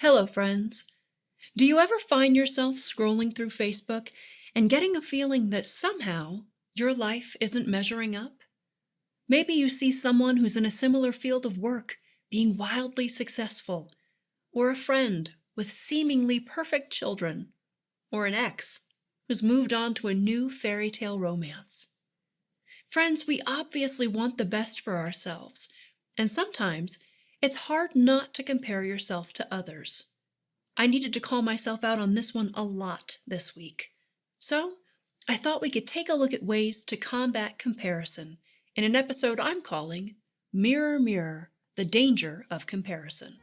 Hello, friends. Do you ever find yourself scrolling through Facebook and getting a feeling that somehow your life isn't measuring up? Maybe you see someone who's in a similar field of work being wildly successful, or a friend with seemingly perfect children, or an ex who's moved on to a new fairy tale romance. Friends, we obviously want the best for ourselves, and sometimes it's hard not to compare yourself to others. I needed to call myself out on this one a lot this week. So, I thought we could take a look at ways to combat comparison in an episode I'm calling Mirror, Mirror, the Danger of Comparison.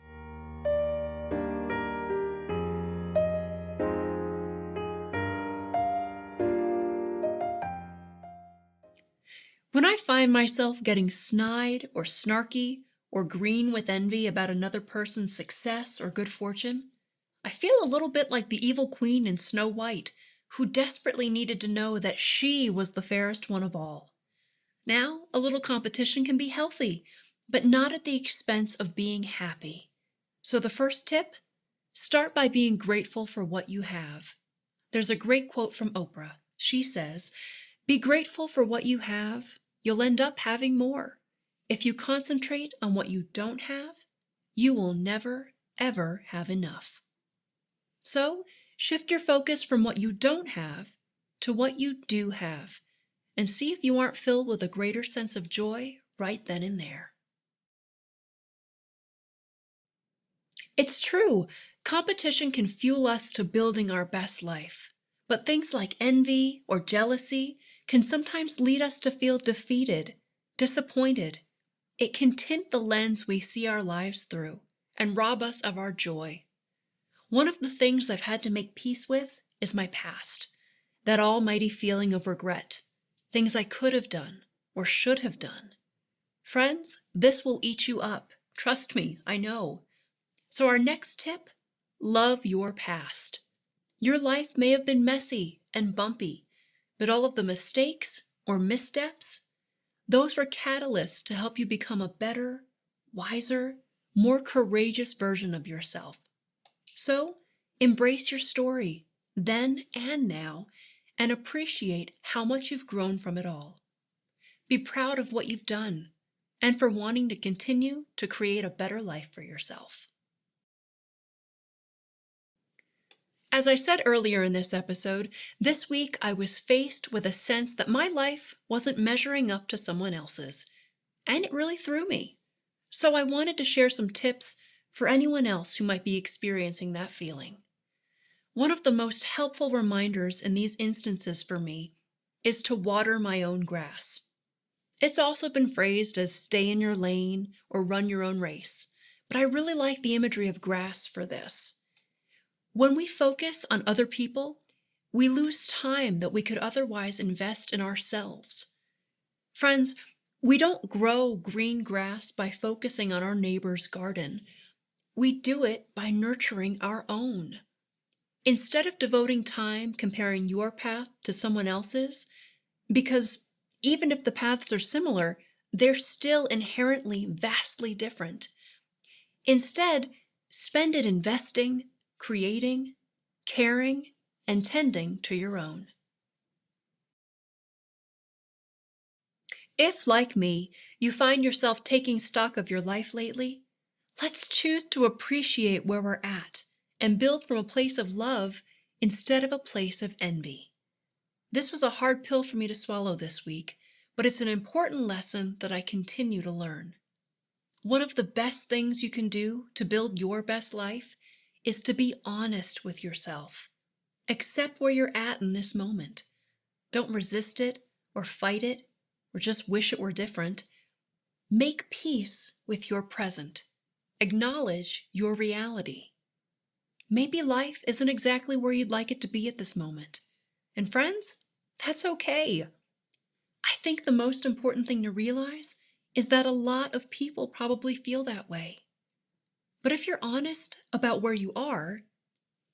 When I find myself getting snide or snarky or green with envy about another person's success or good fortune, I feel a little bit like the evil queen in Snow White, who desperately needed to know that she was the fairest one of all. Now, a little competition can be healthy, but not at the expense of being happy. So the first tip? Start by being grateful for what you have. There's a great quote from Oprah. She says, "Be grateful for what you have. You'll end up having more. If you concentrate on what you don't have, you will never, ever have enough." So, shift your focus from what you don't have to what you do have, and see if you aren't filled with a greater sense of joy right then and there. It's true, competition can fuel us to building our best life, but things like envy or jealousy can sometimes lead us to feel defeated, disappointed. It can tint the lens we see our lives through and rob us of our joy. One of the things I've had to make peace with is my past, that almighty feeling of regret, things I could have done or should have done. Friends, this will eat you up. Trust me, I know. So our next tip, love your past. Your life may have been messy and bumpy, but all of the mistakes or missteps, those were catalysts to help you become a better, wiser, more courageous version of yourself. So, embrace your story, then and now, and appreciate how much you've grown from it all. Be proud of what you've done, and for wanting to continue to create a better life for yourself. As I said earlier in this episode, this week I was faced with a sense that my life wasn't measuring up to someone else's, and it really threw me. So I wanted to share some tips for anyone else who might be experiencing that feeling. One of the most helpful reminders in these instances for me is to water my own grass. It's also been phrased as stay in your lane or run your own race, but I really like the imagery of grass for this. When we focus on other people, we lose time that we could otherwise invest in ourselves. Friends, we don't grow green grass by focusing on our neighbor's garden. We do it by nurturing our own. Instead of devoting time comparing your path to someone else's, because even if the paths are similar, they're still inherently vastly different. Instead, spend it investing, creating, caring, and tending to your own. If, like me, you find yourself taking stock of your life lately, let's choose to appreciate where we're at and build from a place of love instead of a place of envy. This was a hard pill for me to swallow this week, but it's an important lesson that I continue to learn. One of the best things you can do to build your best life is to be honest with yourself. Accept where you're at in this moment. Don't resist it or fight it or just wish it were different. Make peace with your present. Acknowledge your reality. Maybe life isn't exactly where you'd like it to be at this moment. And friends, that's okay. I think the most important thing to realize is that a lot of people probably feel that way. But if you're honest about where you are,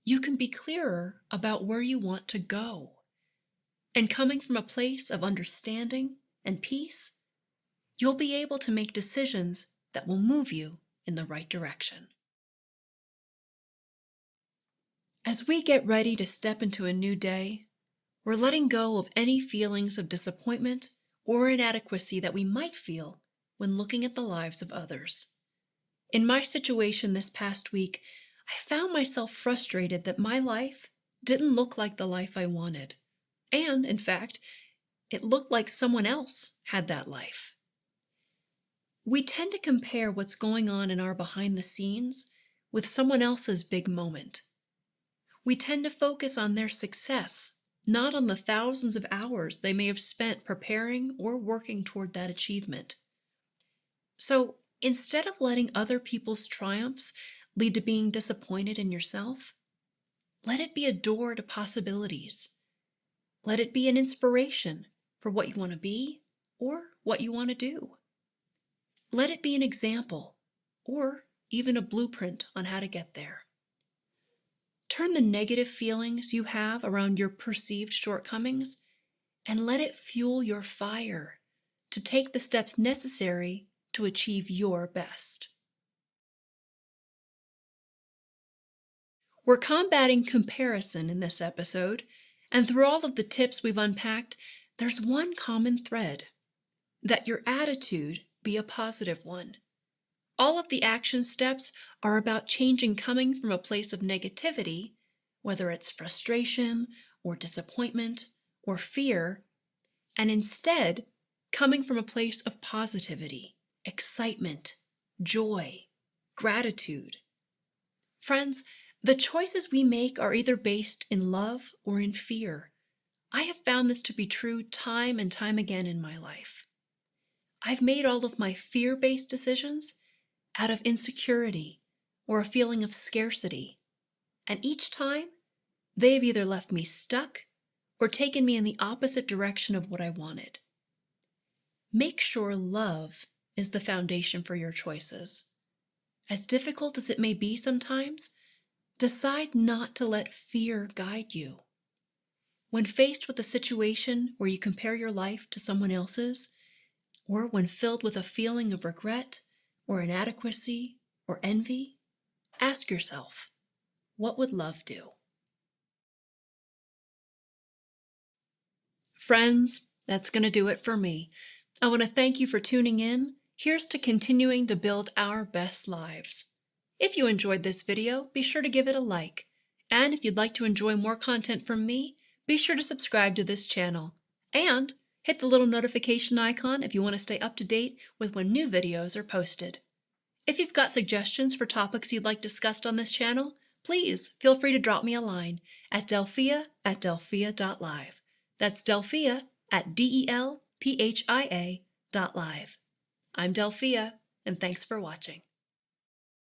you can be clearer about where you want to go. And coming from a place of understanding and peace, you'll be able to make decisions that will move you in the right direction. As we get ready to step into a new day, we're letting go of any feelings of disappointment or inadequacy that we might feel when looking at the lives of others. In my situation this past week, I found myself frustrated that my life didn't look like the life I wanted. And, in fact, it looked like someone else had that life. We tend to compare what's going on in our behind the scenes with someone else's big moment. We tend to focus on their success, not on the thousands of hours they may have spent preparing or working toward that achievement. So instead of letting other people's triumphs lead to being disappointed in yourself, let it be a door to possibilities. Let it be an inspiration for what you want to be or what you want to do. Let it be an example or even a blueprint on how to get there. Turn the negative feelings you have around your perceived shortcomings and let it fuel your fire to take the steps necessary to achieve your best. We're combating comparison in this episode, and through all of the tips we've unpacked, there's one common thread: that your attitude be a positive one. All of the action steps are about changing coming from a place of negativity, whether it's frustration or disappointment or fear, and instead coming from a place of positivity, excitement, joy, gratitude. Friends, the choices we make are either based in love or in fear. I have found this to be true time and time again in my life. I've made all of my fear-based decisions out of insecurity or a feeling of scarcity, and each time they've either left me stuck or taken me in the opposite direction of what I wanted. Make sure love is the foundation for your choices. As difficult as it may be sometimes, decide not to let fear guide you. When faced with a situation where you compare your life to someone else's, or when filled with a feeling of regret or inadequacy or envy, ask yourself, what would love do? Friends, that's going to do it for me. I want to thank you for tuning in. Here's to continuing to build our best lives. If you enjoyed this video, be sure to give it a like. And if you'd like to enjoy more content from me, be sure to subscribe to this channel. And hit the little notification icon if you want to stay up to date with when new videos are posted. If you've got suggestions for topics you'd like discussed on this channel, please feel free to drop me a line at delphia@delphia.live. That's Delphia at DELPHIA.live. I'm Delphia, and thanks for watching.